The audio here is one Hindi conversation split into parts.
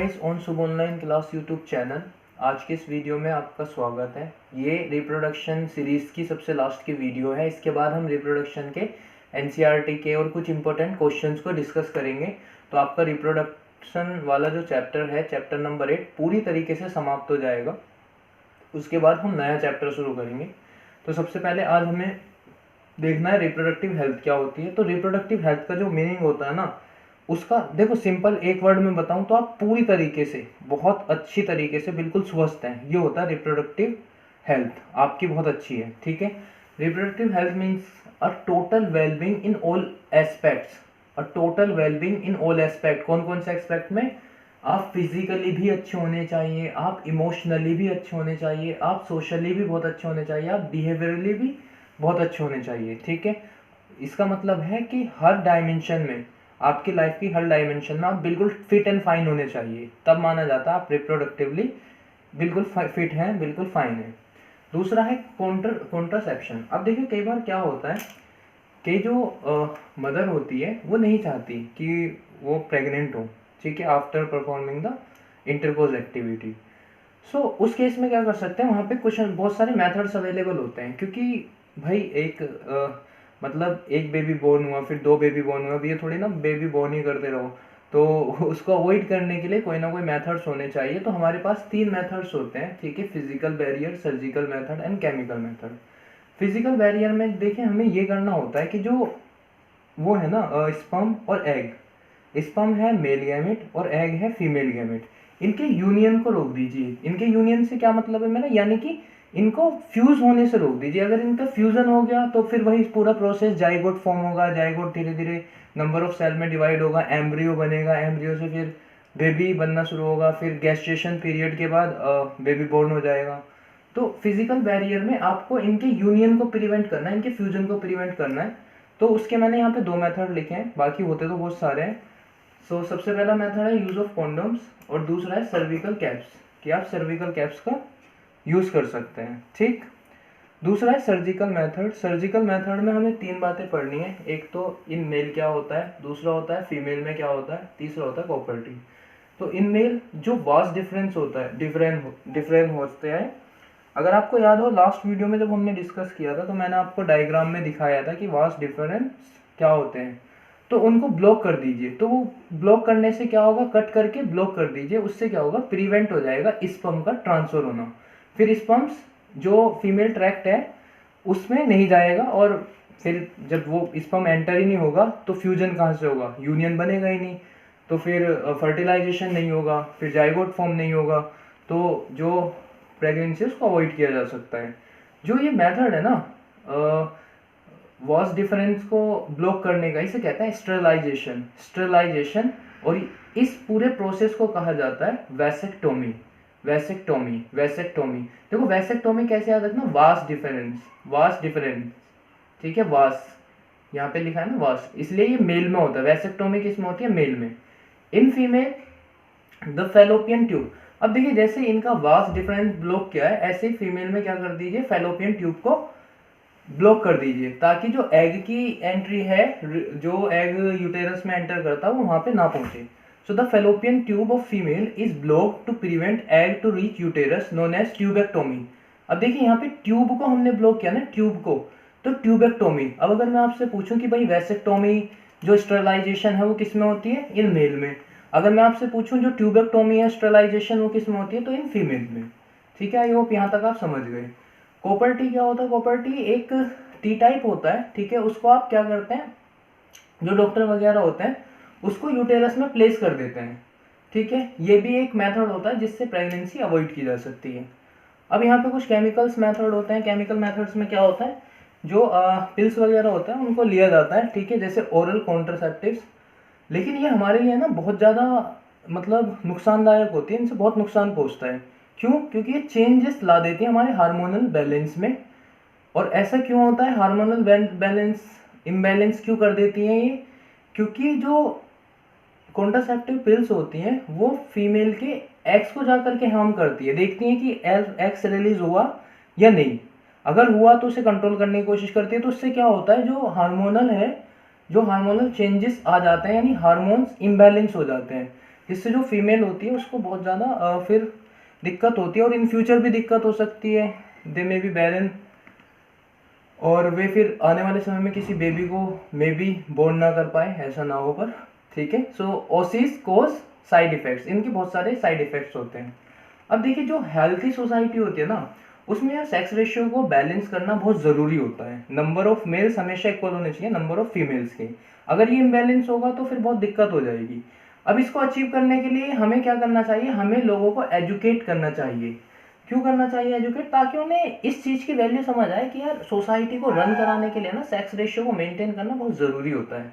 Guys on Shubh online class YouTube channel. आज के इस वीडियो में आपका स्वागत है। ये रिप्रोडक्शन सीरीज़ की सबसे लास्ट की वीडियो है। इसके बाद हम रिप्रोडक्शन के एनसीईआरटी के और कुछ इंपॉर्टेंट क्वेश्चंस को डिस्कस करेंगे। तो आपका रिप्रोडक्शन वाला जो चैप्टर है, चैप्टर नंबर 8, पूरी तरीके से समाप्त हो जाएगा। उसके बाद हम नया चैप्टर शुरू करेंगे। तो सबसे पहले आज हमें देखना है रिप्रोडक्टिव हेल्थ क्या होती है। तो रिप्रोडक्टिव हेल्थ का जो मीनिंग होता है ना, उसका देखो सिंपल एक वर्ड में बताऊं तो आप पूरी तरीके से, बहुत अच्छी तरीके से, बिल्कुल स्वस्थ हैं, ये होता है रिप्रोडक्टिव हेल्थ। आपकी बहुत अच्छी है, ठीक है। Reproductive health means a total wellbeing in all aspects. A total wellbeing in all aspect. कौन कौन से एस्पेक्ट में? आप फिजिकली भी अच्छे होने चाहिए, आप इमोशनली भी अच्छे होने चाहिए, आप सोशली भी बहुत अच्छे होने चाहिए, आप बिहेवियरली भी बहुत अच्छे होने चाहिए, ठीक है। इसका मतलब है कि हर डायमेंशन में, आपकी लाइफ की हर डायमेंशन में आप बिल्कुल फिट एंड फाइन होने चाहिए, तब माना जाता है आप रिप्रोडक्टिवली बिल्कुल फिट हैं, बिल्कुल फाइन है। दूसरा है कॉन्ट्रासेप्शन। अब देखिए कई बार क्या होता है कि जो मदर होती है वो नहीं चाहती कि वो प्रेग्नेंट हो, ठीक है, after performing the intercourse activity. So उस केस में क्या कर सकते हैं, वहाँ पे कुछ बहुत सारे मेथड्स अवेलेबल होते हैं। क्योंकि भाई एक मतलब एक बेबी बोर्न हुआ, फिर 2 बेबी बोर्न हुआ, ये थोड़ी ना बेबी बोर्न ही करते रहो। तो उसको अवॉइड करने के लिए कोई ना कोई मेथड्स होने चाहिए। तो हमारे पास 3 मेथड्स होते हैं, ठीक है, physical barrier, surgical method and chemical method. Physical barrier में देखिए हमें ये करना होता है कि जो वो है ना स्पर्म और एग, स्पर्म है मेल गैमेट और एग है फीमेल गैमेट, इनके यूनियन को रोक दीजिए। इनके यूनियन से क्या मतलब है मेरा, यानी कि इनको फ्यूज होने से रोक दीजिए। अगर इनका फ्यूजन हो गया तो फिर वही पूरा प्रोसेस, जाइगोट फॉर्म होगा, जाइगोट धीरे धीरे नंबर ऑफ सेल में डिवाइड होगा, एम्ब्रियो बनेगा, एम्ब्रियो से फिर बेबी बनना शुरू होगा, फिर गैस्ट्रेशन पीरियड के बाद बेबी बोर्न हो जाएगा। तो फिजिकल बैरियर में आपको इनके यूनियन को प्रिवेंट करना है, इनके फ्यूजन को प्रिवेंट करना है। तो उसके मैंने यहाँ पे 2 मेथड लिखे हैं, बाकी होते तो बहुत सारे हैं। सो सबसे पहला मेथड है यूज ऑफ कॉन्डम्स और दूसरा है सर्विकल कैप्स, कि आप सर्विकल कैप्स का यूज कर सकते हैं, ठीक। दूसरा है सर्जिकल मेथड। सर्जिकल मेथड में हमें 3 बातें पढ़नी है। एक तो इन मेल क्या होता है, दूसरा होता है फीमेल में क्या होता है, तीसरा होता है कॉपर्टी। तो इन मेल जो वास्ट डिफरेंस होता है, डिफरेंट होते हैं। अगर आपको याद हो लास्ट वीडियो में जब हमने डिस्कस किया था तो मैंने आपको डायग्राम में दिखाया था कि वास्ट डिफरेंस क्या होते हैं। तो उनको ब्लॉक कर दीजिए। तो वो ब्लॉक करने से क्या होगा, कट करके ब्लॉक कर दीजिए, उससे क्या होगा, प्रिवेंट हो जाएगा स्पर्म का ट्रांसफर होना। फिर स्पर्म्स जो फीमेल ट्रैक्ट है उसमें नहीं जाएगा, और फिर जब वो स्पर्म एंटर ही नहीं होगा तो फ्यूजन कहाँ से होगा, यूनियन बनेगा ही नहीं, तो फिर फर्टिलाइजेशन नहीं होगा, फिर जाइगोट फॉर्म नहीं होगा। तो जो प्रेगनेंसी उसको अवॉइड किया जा सकता है। जो ये मेथड है ना वॉस डिफरेंस को ब्लॉक करने का, इसे कहते हैं स्टेरिलाइजेशन। स्टेरिलाइजेशन, और इस पूरे प्रोसेस को कहा जाता है वैसेक्टोमी। Vasectomy, vasectomy. देखो वैसेक्टोमी कैसे याद रखना, वास डिफरेंस, वास डिफरेंस, ठीक है, वास यहाँ पे लिखा है ना वास, इसलिए ये मेल में होता है। वैसेक्टोमी किस में होती है, मेल में। In female the fallopian tube. अब देखिए जैसे इनका वास डिफरेंस ब्लॉक किया है, ऐसे ही फीमेल में क्या कर दीजिए, फेलोपियन ट्यूब को ब्लॉक कर दीजिए, ताकि जो एग की एंट्री है, जो एग यूटेरस में एंटर करता है वो वहां पे ना पहुंचे। So the fallopian tube of female is block to prevent egg to reach uterus, known as tubectomy. अब देखिए यहाँ पे ट्यूब को हमने ब्लॉक किया ना, ट्यूब को, तो ट्यूबेक्टोमी। अब अगर मैं आपसे पूछूं कि भाई वैसेक्टोमी जो स्टेरिलाइजेशन है वो किस में होती है, इन मेल में। अगर मैं आपसे पूछूं जो ट्यूबेक्टोमी है स्टेरिलाइजेशन वो किस में होती है, तो इन फीमेल में, ठीक है। आई होप यहाँ तक आप समझ गए। कॉपर-टी क्या होता है, कॉपर-टी एक टी टाइप होता है, ठीक है। उसको आप क्या करते हैं, जो डॉक्टर वगैरह होते हैं उसको यूटेरस में प्लेस कर देते हैं, ठीक है। ये भी एक मेथड होता है जिससे प्रेगनेंसी अवॉइड की जा सकती है। अब यहाँ पे कुछ केमिकल्स मेथड होते हैं। केमिकल मेथड्स में क्या होता है, जो पिल्स वगैरह होता है उनको लिया जाता है, ठीक है, जैसे ओरल कॉन्ट्रासेप्टिव्स। लेकिन ये हमारे लिए ना बहुत ज़्यादा मतलब नुकसानदायक होती है, इनसे बहुत नुकसान पहुँचता है। क्यों? क्योंकि ये चेंजेस ला देती है हमारे हार्मोनल बैलेंस में। और ऐसा क्यों होता है, हार्मोनल बैलेंस इम्बैलेंस क्यों कर देती हैं ये? क्योंकि जो कॉन्ट्रासेप्टिव पिल्स होती हैं वो फीमेल के एग्स को जा करके हार्म करती है, देखती हैं कि एग्स रिलीज हुआ या नहीं। अगर हुआ तो उसे कंट्रोल करने की कोशिश करती है। तो उससे क्या होता है, जो हार्मोनल है, जो हार्मोनल चेंजेस आ जाते हैं, यानी हार्मोन्स इम्बैलेंस हो जाते हैं। जिससे जो फीमेल होती है उसको बहुत ज़्यादा फिर दिक्कत होती है और इन फ्यूचर भी दिक्कत हो सकती है। दे मे बी बैरन, और वे फिर आने वाले समय में किसी बेबी को मे बी बोर्न ना कर पाए, ऐसा ना हो पर। ठीक है, सो ओसिस कोज साइड इफ़ेक्ट्स, इनके बहुत सारे साइड इफ़ेक्ट्स होते हैं। अब देखिए, जो हेल्थी सोसाइटी होती है ना, उसमें यार सेक्स रेशियो को बैलेंस करना बहुत ज़रूरी होता है। नंबर ऑफ मेल्स हमेशा इक्वल होने चाहिए नंबर ऑफ फीमेल्स के। अगर ये इम्बैलेंस होगा तो फिर बहुत दिक्कत हो जाएगी। अब इसको अचीव करने के लिए हमें क्या करना चाहिए, हमें लोगों को एजुकेट करना चाहिए। क्यों करना चाहिए एजुकेट? ताकि उन्हें इस चीज़ की वैल्यू समझ आए कि यार सोसाइटी को रन कराने के लिए ना सेक्स रेशियो को मेंटेन करना बहुत ज़रूरी होता है।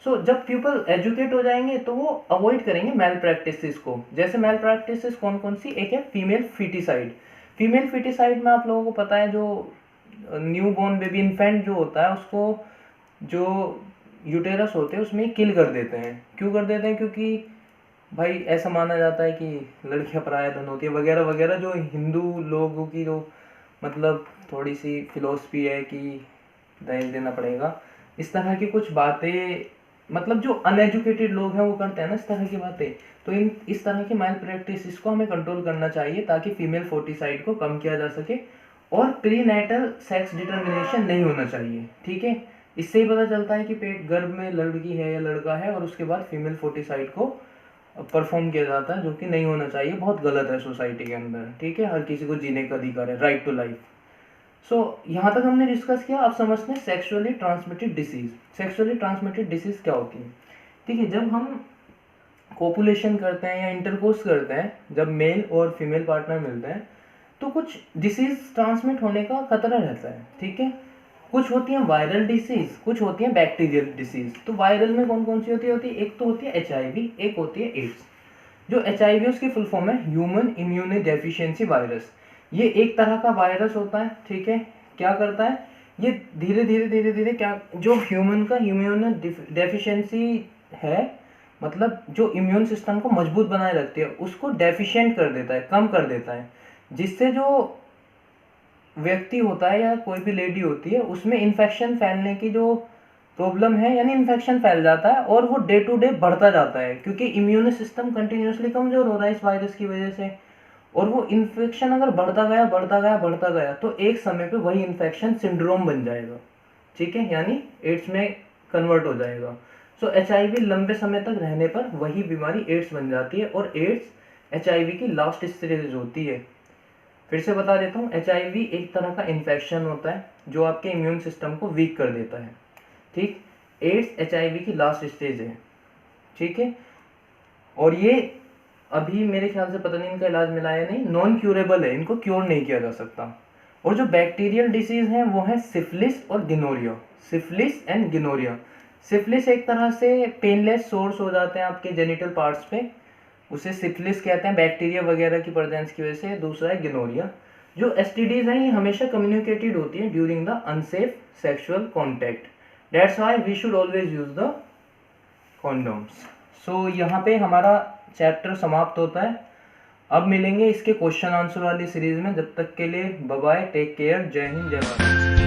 सो जब पीपल एजुकेट हो जाएंगे तो वो अवॉइड करेंगे मैल प्रैक्टिसेस को। जैसे मैल प्रैक्टिसेस कौन कौन सी? एक है फीमेल फिटिसाइड। फीमेल फिटिसाइड में आप लोगों को पता है, जो न्यू बॉर्न बेबी इन्फेंट जो होता है उसको जो यूटेरस होते हैं उसमें किल कर देते हैं। क्यों कर देते हैं? क्योंकि भाई ऐसा माना जाता है कि लड़कियां पराया धन होती है वगैरह वगैरह, जो हिंदू लोगों की जो मतलब थोड़ी सी फिलोसफी है कि दहेज देना पड़ेगा, इस तरह की कुछ बातें, मतलब जो अनएजुकेटेड लोग हैं वो करते हैं ना इस तरह की बातें। तो इस तरह की माइल प्रैक्टिस को हमें कंट्रोल करना चाहिए ताकि फीमेल फोर्टिसाइड को कम किया जा सके और प्रीनेटल सेक्स डिटर्मिनेशन नहीं होना चाहिए। ठीक है, इससे ही पता चलता है कि पेट गर्भ में लड़की है या लड़का है और उसके बाद फीमेल फोर्टिसाइड को परफॉर्म किया जाता है, जो कि नहीं होना चाहिए, बहुत गलत है सोसाइटी के अंदर। ठीक है, हर किसी को जीने का अधिकार है, राइट टू लाइफ। सो यहाँ तक हमने डिस्कस किया। अब समझते हैं sexually transmitted disease. Sexually transmitted disease क्या होती है? ठीक है, जब हम कोपुलेशन करते हैं या इंटरकोर्स करते हैं, जब मेल और फीमेल पार्टनर मिलते हैं तो कुछ डिसीज ट्रांसमिट होने का खतरा रहता है। ठीक है, कुछ होती हैं वायरल डिसीज, कुछ होती हैं बैक्टीरियल डिसीज। तो वायरल में कौन कौन सी होती है? एक तो होती है HIV, एक होती है एड्स। जो HIV उसकी फुल फॉर्म है ह्यूमन इम्यूनो डेफिशिएंसी वायरस। ये एक तरह का वायरस होता है। ठीक है, क्या करता है ये? धीरे धीरे क्या, जो ह्यूमन का इम्यूनो डेफिशिएंसी है, मतलब जो इम्यून सिस्टम को मजबूत बनाए रखती है, उसको डेफिशिएंट कर देता है, कम कर देता है, जिससे जो व्यक्ति होता है या कोई भी लेडी होती है उसमें इन्फेक्शन फैलने की जो प्रॉब्लम है, यानी इन्फेक्शन फैल जाता है और वो डे टू डे बढ़ता जाता है, क्योंकि इम्यून सिस्टम कंटिन्यूसली कमजोर हो रहा है इस वायरस की वजह से। और वो इन्फेक्शन अगर बढ़ता गया तो एक समय पे वही इन्फेक्शन सिंड्रोम बन जाएगा। ठीक है, यानी एड्स में कन्वर्ट हो जाएगा। सो HIV लंबे समय तक रहने पर वही बीमारी एड्स बन जाती है और एड्स HIV की लास्ट स्टेज होती है। फिर से बता देता हूँ, HIV एक तरह का इन्फेक्शन होता है जो आपके इम्यून सिस्टम को वीक कर देता है। ठीक, एड्स HIV की लास्ट स्टेज है। ठीक है, और ये अभी मेरे ख्याल से पता नहीं इनका इलाज मिला है नहीं, नॉन क्यूरेबल है, इनको क्योर नहीं किया जा सकता। और जो बैक्टीरियल डिसीज हैं वो है सिफिलिस और gonorrhoea. Syphilis and gonorrhoea. Syphilis एक तरह से पेनलेस सोर्स हो जाते हैं आपके जेनिटल पार्ट्स पे, उसे सिफिलिस कहते हैं बैक्टीरिया वगैरह की प्रेजेंस की वजह से। दूसरा है गिनोरिया। जो STDs हैं ये हमेशा कम्युनिकेटेड होती हैं during the unsafe sexual contact. That's why we should always use the condoms. So यहाँ पे हमारा चैप्टर समाप्त होता है। अब मिलेंगे इसके क्वेश्चन आंसर वाली सीरीज में। जब तक के लिए बाय बाय, टेक केयर, जय हिंद, जय भारत।